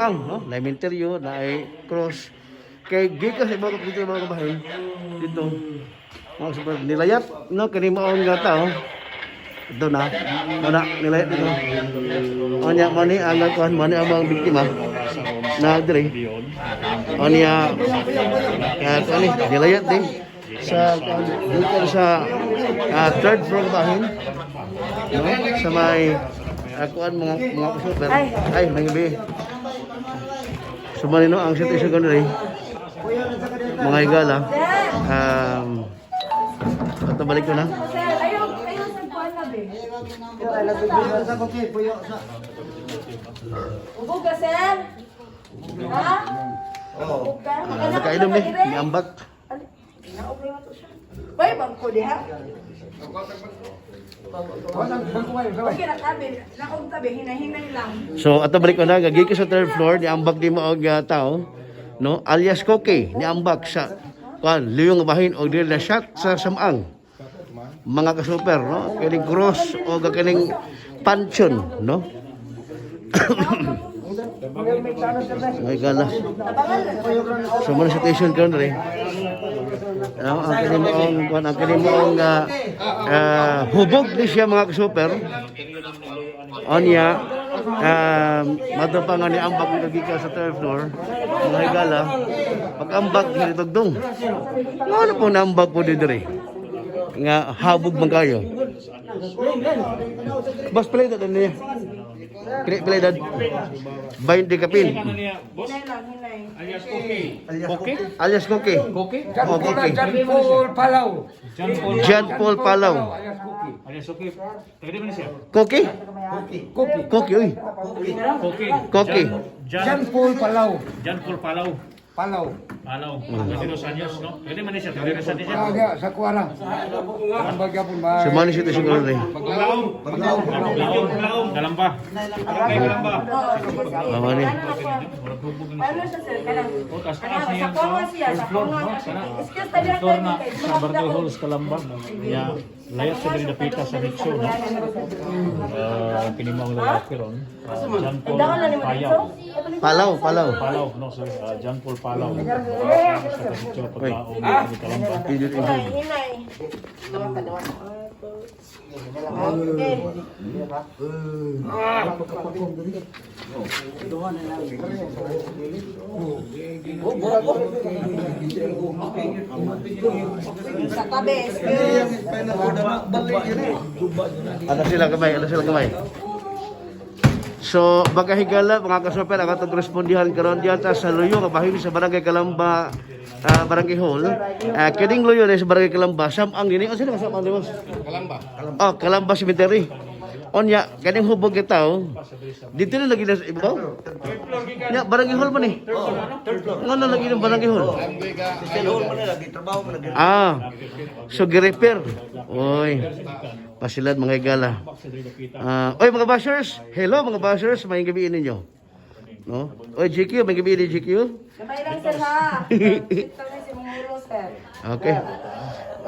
samang, no? Na inventaryo, na ay cross. Kay gikas iba dito mga kabahin. Dito. Mga super nilayat, no? Kani maong nga tao. Ito na. Mana nilayat dito. Onya mani ang kuan mani ang mga biktima. Na dire. Onya kani nilayat din sa dito sa third floor bahin. No? Sa may kuan mga super. Ay, nangabi. Sumanino ang situation ko rin. Mga igala. Ito balik ko na. Ubog ka, sir? Ha? Ubog ka? Nakainom eh. May ambak. Naubay mo to siya. Bay, bangko di ha? Okay, nakabi. Naugtabi, hinay-hinay lang. So, ito balik ko na. Gagi ko sa third floor. Ni ambak di mo og tao. No? Alias Koke. Ni ambak sa kuan liyong bahin o dili na shot sa samang. Mga ka-super, no? Kining cross o kining pansion, no? Ay gala. So mo situation ko rin. Ang kini moong hubog ni siya mga ka-super. Onya madapangan ni ambak ni sa third floor. Mga gala. Pag ambak diri tugdong. Ano po na ambak po diri? Nga habog man kayo. Bas play dad niya. Play dad. 20 kapin. Hinay lang, hinay. Alias Koke. Alias Koke. Koke? Oh, Koke. John Paul Palau. John Paul Palau. Alias Koke. Taga di man siya? Koke? Koki. Koke, uy. Koke. Koke. John Paul Palau. John Paul Palau. Palau. Palau. 22 anyos, no? Taga di man siya? Taga di siya? Aga sa kuara. Ang bagya po ba? Sumani siya siguro rin. Paglaong. Galamba. Galamba. Mama ni. Paano siya, sir? Kanang, Taas sa kongo siya, sa kongo. Excuse, tabi Floor na sa Barangay Halls Kalamba. Ya, layat sa diri dapita sa Nitso, no? Kinimang lalaki ron. John Paul Payaw. Palaw, palaw. Palau, no, sorry. John Paul Palau. Sa Nitso, paglaong ni Kalamba. Hinay, hinay. Dawa ka, dawa. Okay. Sa tabi, excuse. Ano sila kamay, ano sila kamay. So, bagahigala, mga ka-super, ang atong respondihan karon diyan sa Luyo, nga bahin sa Barangay Kalamba, Barangay Hall. Kining Luyo na sa Barangay Kalamba, samang dini. O sino ka samang dini? Kalamba. Oh, Kalamba Cemetery. Onya, kaning hubog kita, dito na lagi na sa ibabaw. Ya, Barangay Hall man eh. Ano lagi ng Barangay Hall? So gi-repair. Oy. Pasilad mga igala. Oy mga bashers, hello mga bashers, may gabi ninyo. No? Oy GQ, may gabi ni GQ. Kamay lang, sir, ha? Ito na si Munguro, sir. Okay.